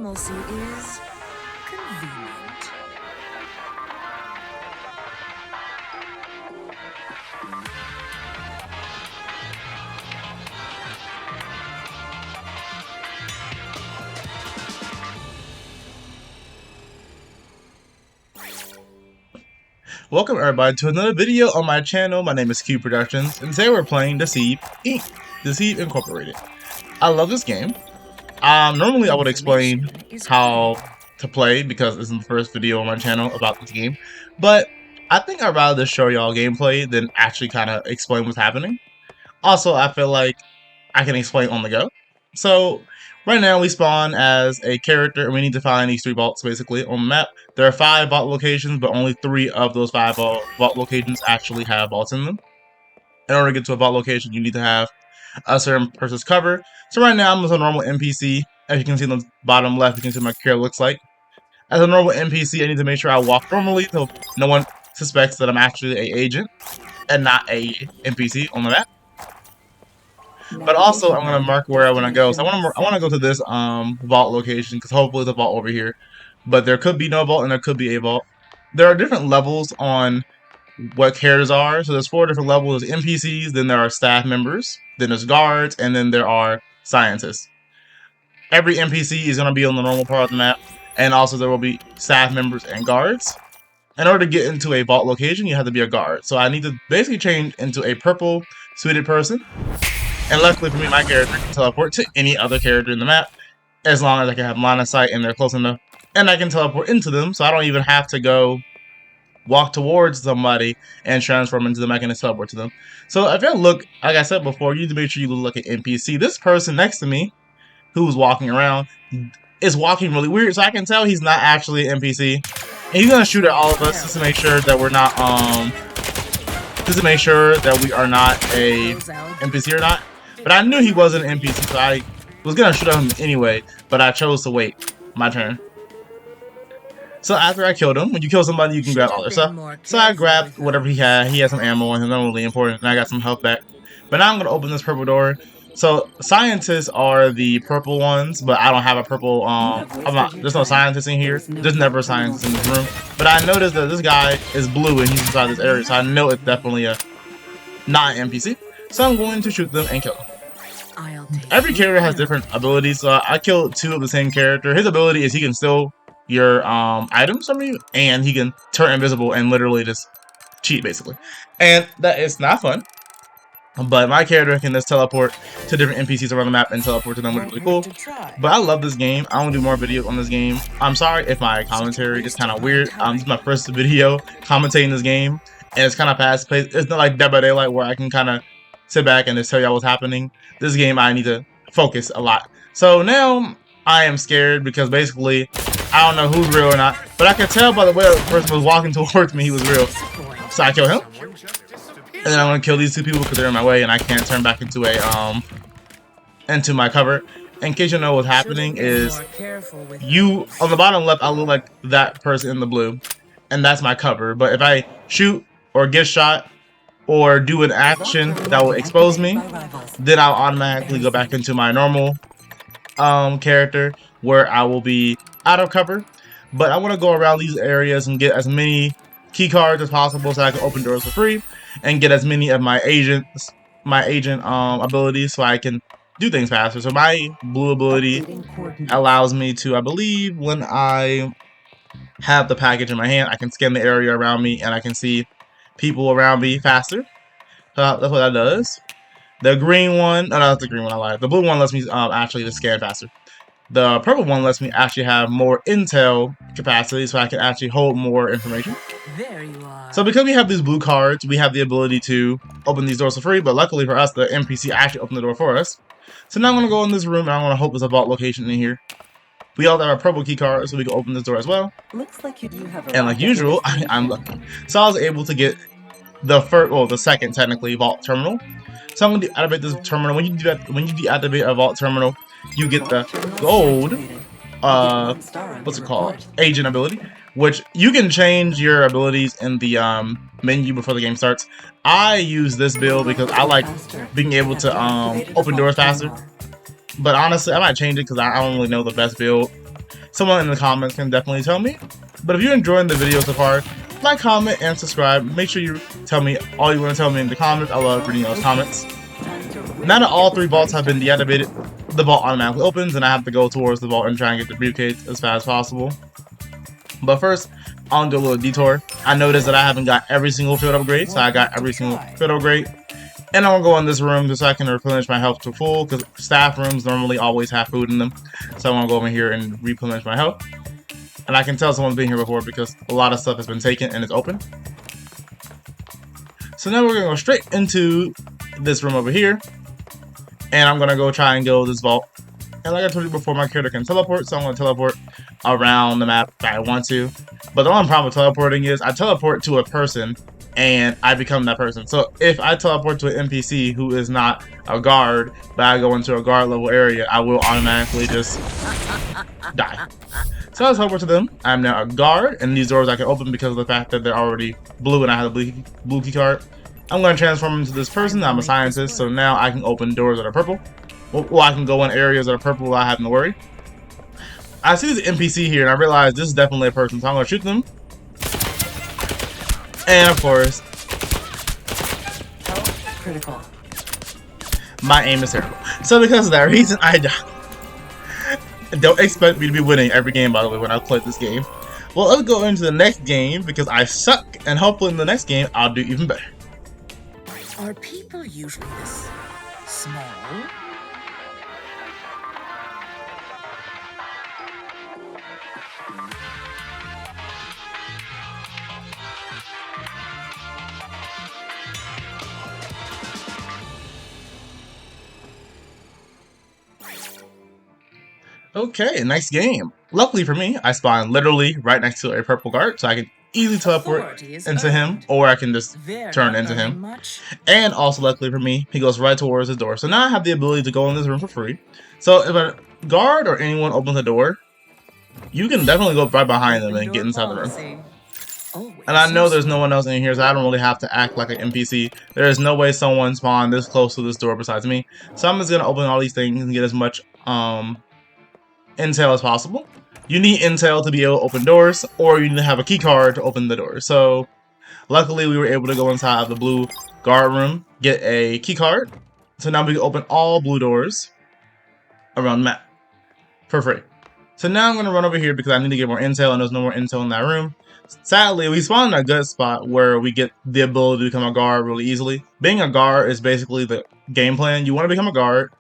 normalcy is convenient. Welcome everybody to another video on my channel. My name is Cubeproductions, and today we're playing Deceive Inc. Deceive Incorporated. I love this game. Normally I would explain how to play because this is the first video on my channel about this game, but I think I'd rather just show y'all gameplay than actually kind of explain what's happening. Also, I feel like I can explain on the go. So right now we spawn as a character and we need to find these 3 vaults basically on the map. There are 5 vault locations, but only 3 of those 5 vault locations actually have vaults in them. In order to get to a vault location, you need to have a certain person's cover. So right now I'm just a normal NPC. As you can see on the bottom left, you can see what my character looks like. As a normal NPC, I need to make sure I walk normally so no one suspects that I'm actually an agent and not a NPC on the map. But also, I'm gonna mark where I want to go. So I want to go to this vault location because hopefully there's a vault over here. But there could be no vault and there could be a vault. There are different levels on what characters are. So there's 4 different levels: there's NPCs, then there are staff members, then there's guards, and then there are scientists. Every NPC is gonna be on the normal part of the map, and also there will be staff members and guards. In order to get into a vault location, you have to be a guard. So I need to basically change into a purple suited person. And luckily for me, my character can teleport to any other character in the map, as long as I can have line of sight and they're close enough. And I can teleport into them, so I don't even have to go walk towards somebody and transform into them. I can just teleport to them. So if you look, like I said before, you need to make sure you look like an NPC. This person next to me, who's walking around, is walking really weird, so I can tell he's not actually an NPC. And he's gonna shoot at all of us just to make sure that we're not, just to make sure that we are not a NPC or not. But I knew he wasn't an NPC, so I was gonna shoot at him anyway, but I chose to wait my turn. So after I killed him, when you kill somebody, you can grab all their stuff. So I grabbed whatever he had. He had some ammo on him, not really important, and I got some health back. But now I'm gonna open this purple door. So scientists are the purple ones, but I don't have a purple. There's no scientists in here. There's never a scientist in this room. But I noticed that this guy is blue and he's inside this area, so I know it's definitely not an NPC. So I'm going to shoot them and kill them. Every character has different abilities, so I killed 2 of the same character. His ability is he can steal your items from you, and he can turn invisible and literally just cheat, basically. And that is not fun. But my character can just teleport to different NPCs around the map and teleport to them, which is really cool. But I love this game. I want to do more videos on this game. I'm sorry if my commentary is kind of weird. This is my first video commentating this game, and it's kind of fast-paced. It's not like Dead by Daylight where I can kind of sit back and just tell y'all what's happening. This game, I need to focus a lot. So now I am scared because basically I don't know who's real or not, but I can tell by the way the person was walking towards me he was real. So I kill him, and then I'm gonna kill these 2 people because they're in my way and I can't turn back into a into my cover. In case you know what's happening is you on the bottom left, I look like that person in the blue, and that's my cover. But if I shoot or get shot or do an action that will expose me, then I'll automatically go back into my normal character where I will be out of cover. But I want to go around these areas and get as many key cards as possible so I can open doors for free and get as many of my agent abilities so I can do things faster. So my blue ability allows me to, I believe, when I have the package in my hand, I can scan the area around me and I can see people around me faster. So that's what that does. The green one, no, that's the green one, I lied. The blue one lets me actually just scan faster. The purple one lets me actually have more intel capacity, so I can actually hold more information. There you are. So because we have these blue cards, we have the ability to open these doors for free, but luckily for us, the NPC actually opened the door for us. So now I'm going to go in this room, and I'm going to hope there's a vault location in here. We all have our purple key card, so we can open this door as well. Looks like you have and like usual, I'm lucky. So I was able to get the first, well, the second technically vault terminal. So I'm going to deactivate this terminal. When you deactivate a vault terminal, you get the gold, what's it called? Agent ability, which you can change your abilities in the menu before the game starts. I use this build because I like being able to open doors faster. But honestly, I might change it because I don't really know the best build. Someone in the comments can definitely tell me. But if you're enjoying the video so far, like, comment, and subscribe. Make sure you tell me all you want to tell me in the comments. I love reading those comments. Now that all 3 vaults have been deactivated, the vault automatically opens, and I have to go towards the vault and try and get the briefcase as fast as possible. But first, I'll do a little detour. I noticed that I haven't got every single field upgrade, so I got every single field upgrade. And I'm going to go in this room just so I can replenish my health to full, because staff rooms normally always have food in them. So I want to go over here and replenish my health. And I can tell someone's been here before because a lot of stuff has been taken and it's open. So now we're going to go straight into this room over here. And I'm going to go try and go this vault. And like I told you before, my character can teleport, so I'm going to teleport around the map if I want to. But the only problem with teleporting is I teleport to a person and I become that person. So if I teleport to an NPC who is not a guard, but I go into a guard level area, I will automatically just die. So I teleport to them. I'm now a guard, and these doors I can open because of the fact that they're already blue and I have a blue key card. I'm going to transform into this person. I'm a scientist, so now I can open doors that are purple. Well, I can go in areas that are purple without having to worry. I see this NPC here, and I realize this is definitely a person, so I'm going to shoot them. And of course, Critical. my aim is terrible. So because of that reason, I die. Don't expect me to be winning every game, by the way, when I play this game. Well, let's go into the next game because I suck, and hopefully in the next game I'll do even better. Are people usually this small? Okay, nice game. Luckily for me, I spawned literally right next to a purple guard, so I can easily teleport into him, or I can just turn into him. And also luckily for me, he goes right towards the door. So now I have the ability to go in this room for free. So if a guard or anyone opens the door, you can definitely go right behind them and get inside the room. And I know there's no one else in here, so I don't really have to act like an NPC. There is no way someone spawned this close to this door besides me. So I'm just going to open all these things and get as much intel as possible. You need intel to be able to open doors, or you need to have a key card to open the door. So luckily we were able to go inside of the blue guard room, get a key card. So now we can open all blue doors around the map for free. So now I'm going to run over here because I need to get more intel, and there's no more intel in that room. Sadly, we spawned in a good spot where we get the ability to become a guard really easily. Being a guard is basically the game plan. You want to become a guard,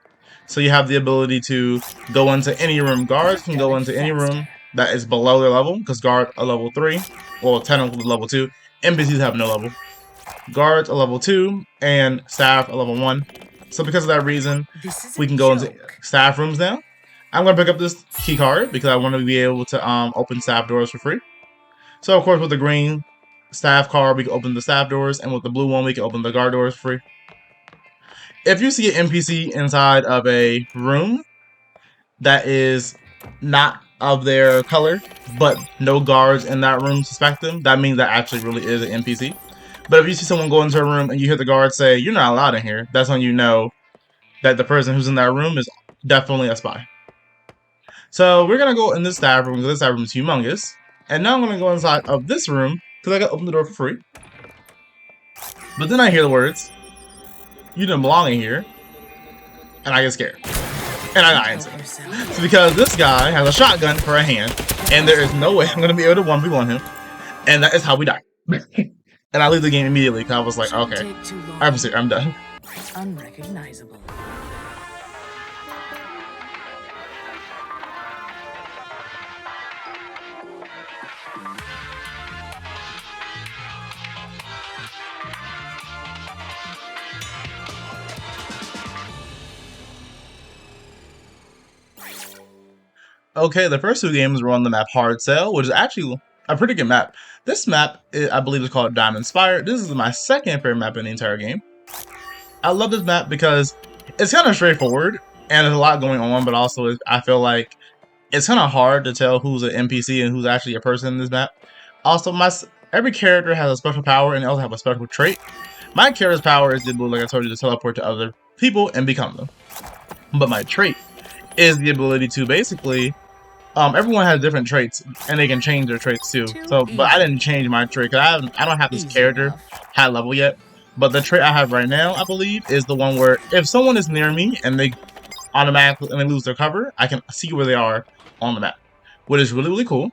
so you have the ability to go into any room. Guards can go into any room that is below their level, because guards are level 3, well, technically level 2. NPCs have no level. Guards are level 2, and staff are level 1. So because of that reason, we can go into staff rooms now. I'm going to pick up this key card because I want to be able to open staff doors for free. So of course with the green staff card we can open the staff doors, and with the blue one we can open the guard doors for free. If you see an NPC inside of a room that is not of their color, but no guards in that room suspect them, that means that actually really is an NPC. But if you see someone go into a room and you hear the guard say, "You're not allowed in here," that's when you know that the person who's in that room is definitely a spy. So we're going to go in this staff room because this staff room is humongous. And now I'm going to go inside of this room because I got to open the door for free. But then I hear the words, "You didn't belong in here," and I get scared. And I die instantly. So because this guy has a shotgun for a hand, and there is no way I'm going to be able to 1v1 him. And that is how we die. And I leave the game immediately because I was like, okay, I'm done. Unrecognizable. Okay, the first 2 games were on the map Hard Sail, which is actually a pretty good map. This map, I believe, is called Diamond Spire. This is my second favorite map in the entire game. I love this map because it's kind of straightforward, and there's a lot going on, but also I feel like it's kind of hard to tell who's an NPC and who's actually a person in this map. Also, every character has a special power, and they also have a special trait. My character's power is the ability, like I told you, to teleport to other people and become them. But my trait is the ability to basically everyone has different traits, and they can change their traits too. So, but I didn't change my trait because I don't have this character high level yet. But the trait I have right now, I believe, is the one where if someone is near me and they lose their cover, I can see where they are on the map, which is really cool.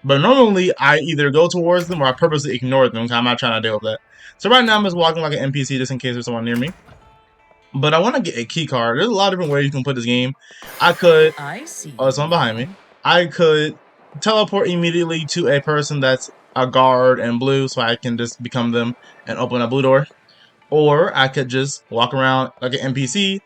But normally, I either go towards them or I purposely ignore them because I'm not trying to deal with that. So right now, I'm just walking like an NPC just in case there's someone near me. But I want to get a key card. There's a lot of different ways you can put this game. I could... Oh, there's someone behind me. I could teleport immediately to a person that's a guard in blue so I can just become them and open a blue door. Or I could just walk around like an NPC,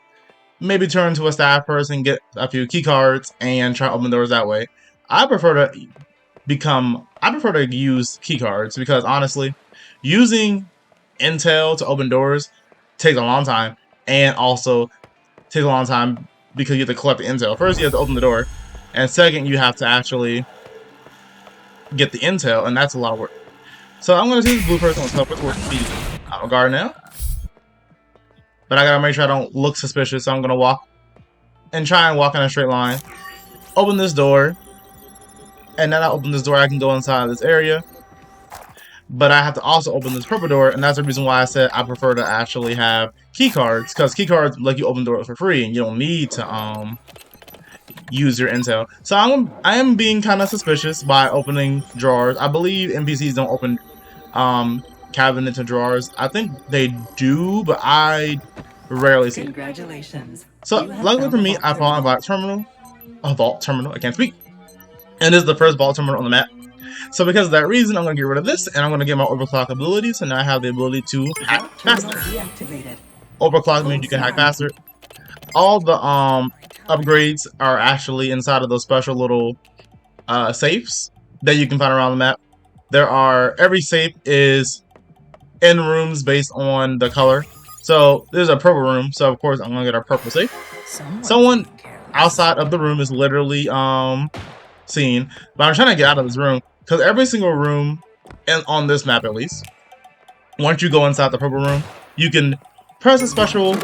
maybe turn to a staff person, get a few key cards, and try to open doors that way. I prefer to use key cards because honestly, using intel to open doors takes a long time, and also takes a long time because you have to collect the intel. First, you have to open the door, and second, you have to actually get the intel, and that's a lot of work. So I'm going to see this blue person on top towards the guard now. But I gotta make sure I don't look suspicious, so I'm gonna walk and try and walk in a straight line. Open this door, and then I open this door, I can go inside this area. But I have to also open this purple door, and that's the reason why I said I prefer to actually have key cards, because key cards let you open doors for free, and you don't need to use your intel. So I am being kind of suspicious by opening drawers. I believe NPCs don't open cabinets and drawers. I think they do, but I rarely see it. Congratulations. So luckily for me, I found a vault terminal. I can't speak. And this is the first vault terminal on the map. So because of that reason, I'm gonna get rid of this, and I'm gonna get my overclock ability. So now I have the ability to hack faster. Overclock means you can hack faster. All the upgrades are actually inside of those special little safes that you can find around the map. Every safe is in rooms based on the color. So there's a purple room, so of course I'm gonna get a purple safe. Someone outside of the room is literally seen, but I'm trying to get out of this room because every single room, and on this map at least, once you go inside the purple room, you can press a special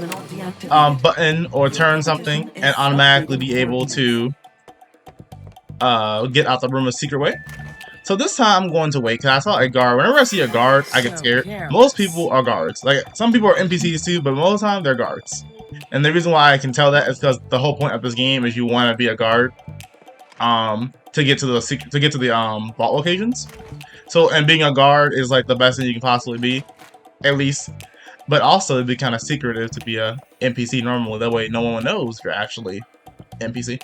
button or turn something and automatically be able to get out the room a secret way. So this time I'm going to wait because I saw a guard. Whenever I see a guard, I get scared. Most people are guards. Like, some people are NPCs too, but most of the time they're guards. And the reason why I can tell that is because the whole point of this game is you want to be a guard to get to the vault locations. So, and being a guard is like the best thing you can possibly be, at least. But also it'd be kind of secretive to be a NPC normally. That way no one knows you're actually NPC.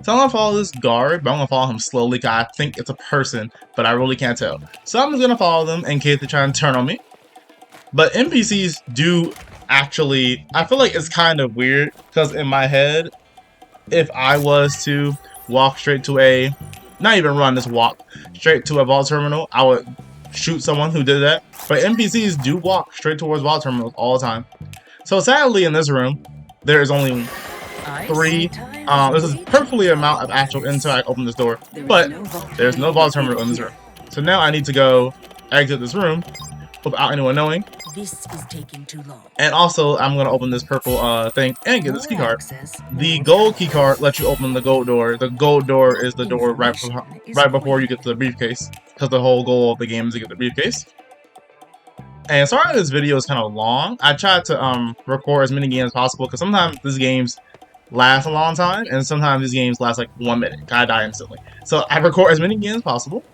So I'm gonna follow this guard, but I'm gonna follow him slowly because I think it's a person, but I really can't tell. So I'm just gonna follow them in case they try and turn on me. But NPCs do actually, I feel like it's kind of weird because in my head, if I was to walk straight to not even run, just walk straight to a vault terminal, I would shoot someone who did that. But NPCs do walk straight towards vault terminals all the time. So sadly in this room, there is only 3. This is perfectly amount of actual intel I open this door, but there's no vault terminal in this room. So now I need to go exit this room without anyone knowing. This is taking too long. And also, I'm gonna open this purple thing and get this key card. The gold key card lets you open the gold door. The gold door is the door right before you get to the briefcase, because the whole goal of the game is to get the briefcase. And sorry this video is kind of long. I tried to record as many games as possible because sometimes these games last a long time, and sometimes these games last like 1 minute. I die instantly. So I record as many games as possible.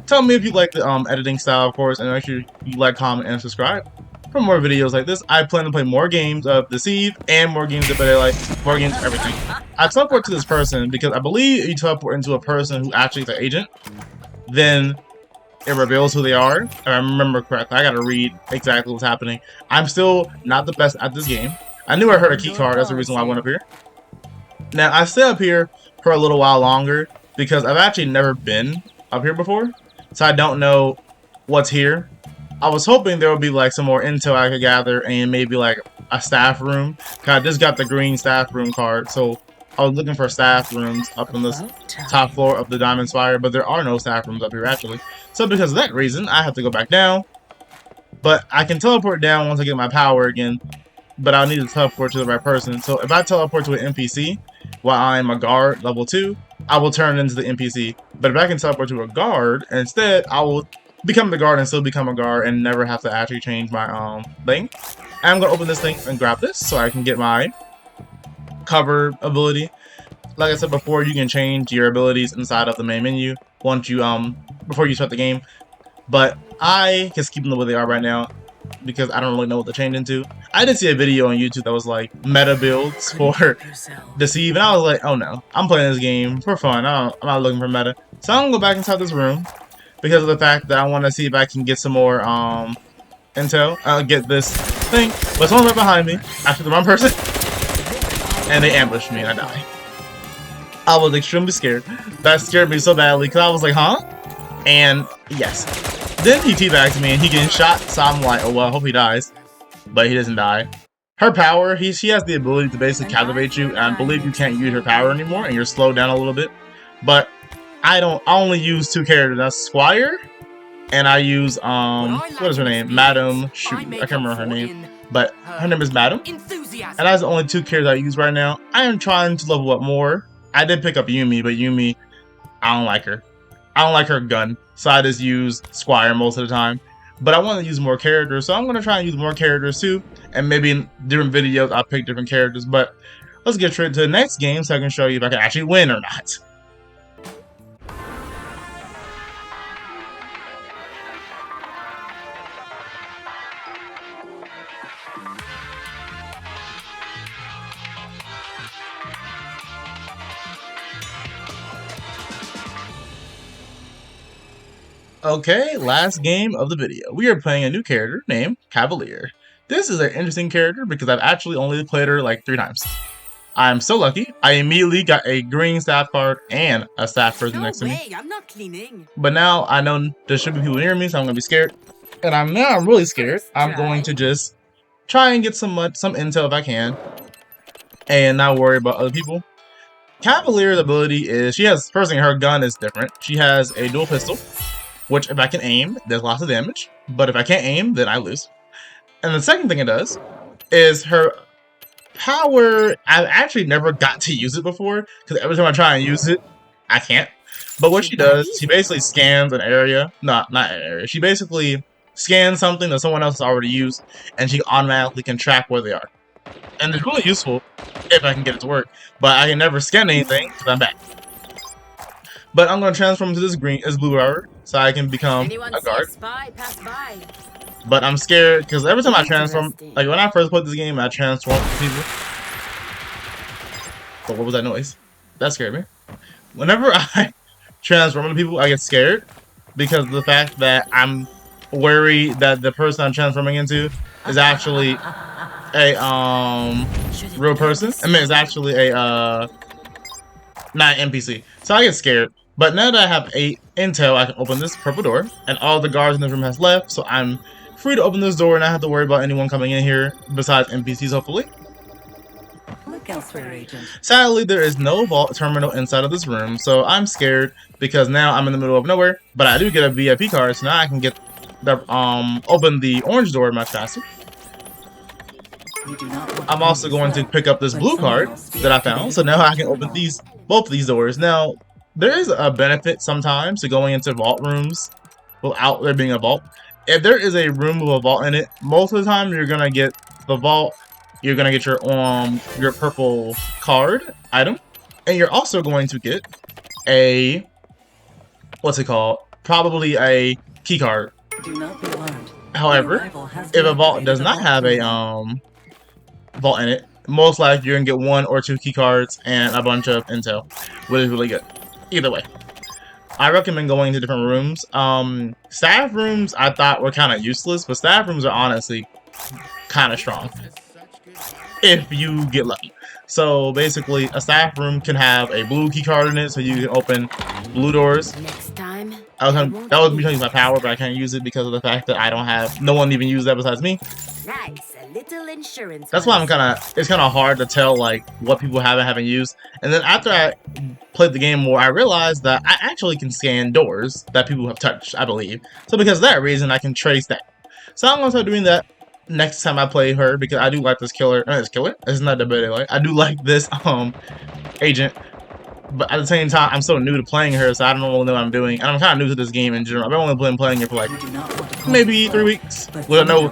Tell me if you like the editing style, of course, and make sure you like, comment, and subscribe for more videos like this. I plan to play more games of Deceive and more games of Daylight, more games of everything. I teleport to this person because I believe if you teleport into a person who actually is an agent, then it reveals who they are. If I remember correctly, I gotta read exactly what's happening. I'm still not the best at this game. I knew I heard a key card, that's the reason why I went up here. Now, I stay up here for a little while longer because I've actually never been up here before. So I don't know what's here. I was hoping there would be like some more intel I could gather and maybe like a staff room. Cause I just got the green staff room card, so I was looking for staff rooms up on this top floor of the Diamond Spire, but there are no staff rooms up here actually. So because of that reason, I have to go back down. But I can teleport down once I get my power again. but I'll need to teleport to the right person. So if I teleport to an NPC while I'm a guard level 2, I will turn into the NPC. But if I can teleport to a guard instead, I will become the guard and still become a guard and never have to actually change my thing. And I'm gonna open this thing and grab this so I can get my cover ability. Like I said before, you can change your abilities inside of the main menu once you before you start the game. But I just keep them the way they are right now because I don't really know what to change into. I did see a video on YouTube that was like meta builds for Deceive, and I was like, oh no, I'm playing this game for fun. I'm not looking for meta. So I'm gonna go back inside this room because of the fact that I want to see if I can get some more intel. I'll get this thing, but someone's right behind me, actually the wrong person, and they ambushed me and I died. I was extremely scared. That scared me so badly because I was like, huh? And yes. Then he teabags me and he getting shot, so I'm like, oh well, I hope he dies. But he doesn't die. Her power, she has the ability to basically captivate you, and I believe you can't use her power anymore and you're slowed down a little bit. But I only use 2 characters. That's Squire, and I use what is her name? Madam Shoot. I can't remember her name. But her name is Madam. And that's the only 2 characters I use right now. I am trying to level up more. I did pick up Yumi, but Yumi, I don't like her. I don't like her gun, so I just use Squire most of the time. But I want to use more characters, so I'm going to try and use more characters too. And maybe in different videos, I'll pick different characters. But let's get straight to the next game so I can show you if I can actually win or not. Okay, last game of the video. We are playing a new character named Cavalier. This is an interesting character because I've actually only played her like 3 times. I'm so lucky. I immediately got a green staff card and a staff person next to me. I'm not cleaning. But now I know there should be people near me, so I'm gonna be scared. And I'm really scared. I'm going to just try and get some intel if I can, and not worry about other people. Cavalier's ability is first thing, her gun is different. She has a dual pistol, which if I can aim, does lots of damage. But if I can't aim, then I lose. And the second thing it does is her power. I've actually never got to use it before because every time I try and use it, I can't. But what she does, she basically scans an area. Not an area. She basically scans something that someone else has already used, and she automatically can track where they are. And it's really useful if I can get it to work. But I can never scan anything because I'm back. But I'm going to transform into this blue rubber so I can become a guard. But I'm scared because every time I transform, like when I first played this game, I transformed people. But what was that noise? That scared me. Whenever I transform into people, I get scared because of the fact that I'm worried that the person I'm transforming into is actually a real person. I mean, it's actually a not an NPC. So I get scared. But now that I have 8 intel, I can open this purple door, and all the guards in the room has left, so I'm free to open this door and not have to worry about anyone coming in here besides NPCs, hopefully. Look elsewhere, Agent. Sadly, there is no vault terminal inside of this room, so I'm scared because now I'm in the middle of nowhere. But I do get a VIP card, so now I can get the open the orange door much faster. I'm also going to pick up this blue card that I found, so now I can open both of these doors. Now, there is a benefit sometimes to going into vault rooms without there being a vault. If there is a room with a vault in it, most of the time you're gonna get the vault. You're gonna get your purple card item, and you're also going to get a probably a key card. Do not be alarmed. However, if a vault does not have a vault in it, most likely you're gonna get 1 or 2 key cards and a bunch of intel, which is really good. Either way, I recommend going to different rooms. Staff rooms I thought were kind of useless, but staff rooms are honestly kind of strong if you get lucky. So basically, a staff room can have a blue key card in it, so you can open blue doors. Next time, that was me trying to use my power, but I can't use it because of the fact that no one even used that besides me. nice. A little insurance. That's why it's kind of hard to tell like what people haven't used. And then after I played the game more, I realized that I actually can scan doors that people have touched, I believe. So because of that reason, I can trace that. So I'm going to start doing that next time I play her, because I do like this killer. It's not the better way. I do like this agent, but at the same time, I'm so new to playing her, so I don't really know what I'm doing. And I'm kind of new to this game in general. I've only been playing it for like maybe 3 weeks. Well, no,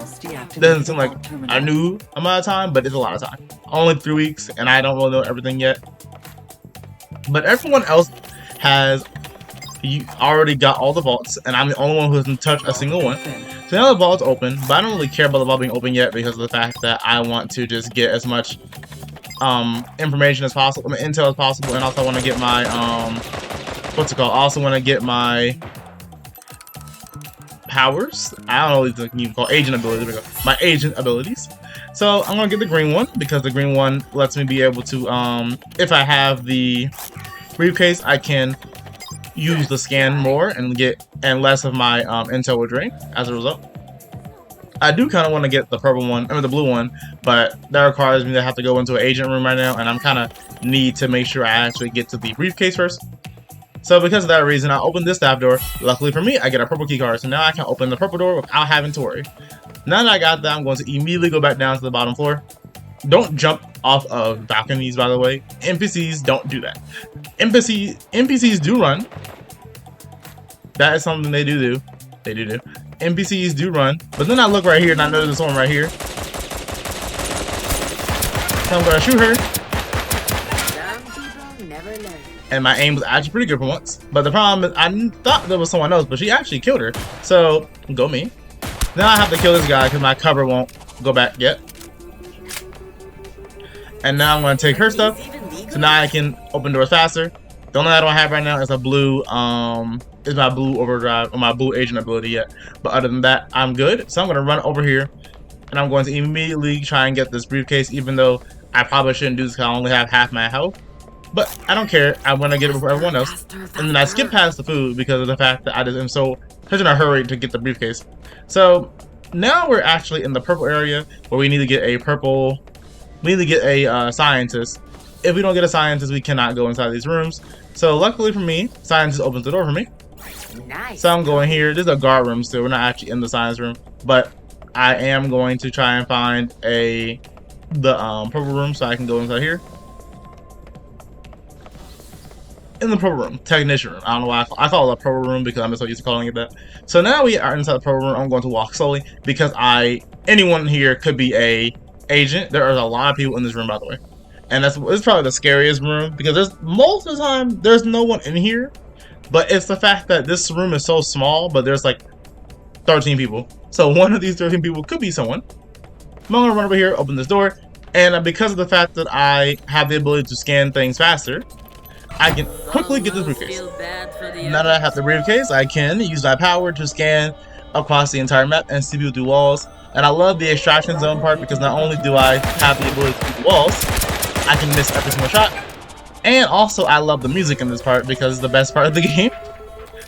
doesn't seem like a new amount of time, but it's a lot of time. Only 3 weeks, and I don't really know everything yet. But everyone else has already got all the vaults, and I'm the only one who hasn't touched a single one. So now the vault's open, but I don't really care about the vault being open yet because of the fact that I want to just get as much information as possible, intel as possible, and also I want to get my what's it called? I also want to get my powers. I don't know what you can call agent abilities. My agent abilities. So I'm gonna get the green one because the green one lets me be able to if I have the briefcase, I can use the scan more and get less of my intel will drain as a result. I do kind of want to get the purple one, the blue one, but that requires me to have to go into an agent room right now, and I'm kind of need to make sure I actually get to the briefcase first. So because of that reason, I opened this staff door. Luckily for me, I get a purple key card, so now I can open the purple door without having to worry. Now that I got that, I'm going to immediately go back down to the bottom floor. Don't jump off of balconies, by the way. NPCs don't do that. NPCs do run. That is something they do. They do. NPCs do run, but then I look right here and I know there's someone right here. So I'm gonna shoot her. Some people never learn. And my aim was actually pretty good for once. But the problem is I thought there was someone else, but she actually killed her. So go me. Now I have to kill this guy because my cover won't go back yet. And now I'm gonna take her stuff. So now I can open doors faster. The only thing I don't have right now is a blue is my blue overdrive or my blue agent ability yet. But other than that, I'm good. So I'm gonna run over here and I'm going to immediately try and get this briefcase, even though I probably shouldn't do this because I only have half my health. But I don't care. I want to get it before everyone else. And then I skip past the food because of the fact that I just am such in a hurry to get the briefcase. So now we're actually in the purple area where we need to get a purple. We need to get a scientist. If we don't get a scientist, we cannot go inside these rooms. So luckily for me, scientist opens the door for me. Nice. So I'm going here. There's a guard room still. We're not actually in the science room, but I am going to try and find the purple room so I can go inside here. In the purple room, technician room. I don't know why I call it a purple room because I'm so used to calling it that. So now we are inside the purple room. I'm going to walk slowly because anyone here could be a agent. There are a lot of people in this room, by the way, and it's probably the scariest room because there's most of the time there's no one in here. But it's the fact that this room is so small, but there's like 13 people. So one of these 13 people could be someone. I'm gonna run over here, open this door, and because of the fact that I have the ability to scan things faster, I can quickly get this briefcase. Now that I have the briefcase, I can use my power to scan across the entire map and see people through walls. And I love the extraction zone part because not only do I have the ability to through walls, I can miss every single shot. And also, I love the music in this part because it's the best part of the game.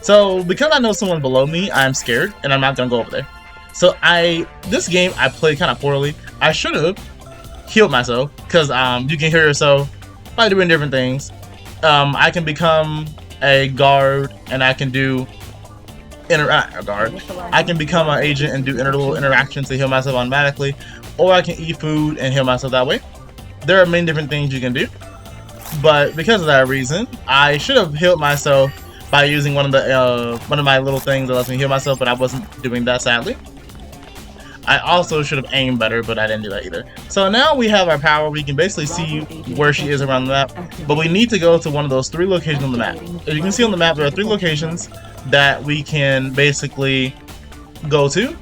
So, because I know someone below me, I'm scared, and I'm not gonna go over there. So, this game, I played kind of poorly. I should have healed myself, because you can heal yourself by doing different things. I can become a guard, and I can do I can become an agent and do little interactions to heal myself automatically, or I can eat food and heal myself that way. There are many different things you can do. But because of that reason, I should have healed myself by using one of my little things that lets me heal myself, but I wasn't doing that, sadly. I also should have aimed better, but I didn't do that either. So now we have our power. We can basically see where she is around the map, but we need to go to one of those 3 locations on the map. As you can see on the map, there are 3 locations that we can basically go to,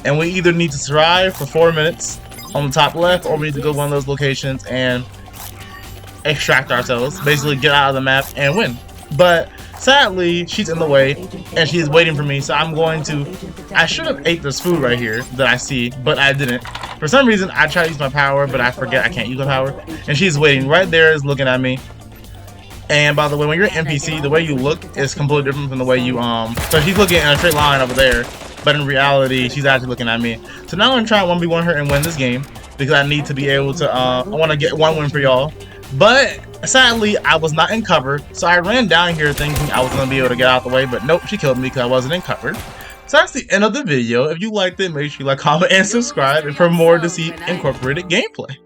and we either need to survive for 4 minutes on the top left, or we need to go to one of those locations and extract ourselves, basically get out of the map and win. But sadly, she's in the way and she's waiting for me, so I should have ate this food right here that I see, but I didn't. For some reason, I try to use my power, but I forget I can't use my power, and she's waiting right there, is looking at me. And by the way, when you're an NPC, the way you look is completely different from the way you so she's looking in a straight line over there, but in reality, she's actually looking at me. So now I'm gonna try 1v1 her and win this game because I need to be able to I want to get 1 win for y'all. But sadly, I was not in cover, so I ran down here thinking I was going to be able to get out the way, but nope, she killed me because I wasn't in cover. So that's the end of the video. If you liked it, make sure you like, comment, and subscribe, and for more Deceive Incorporated gameplay.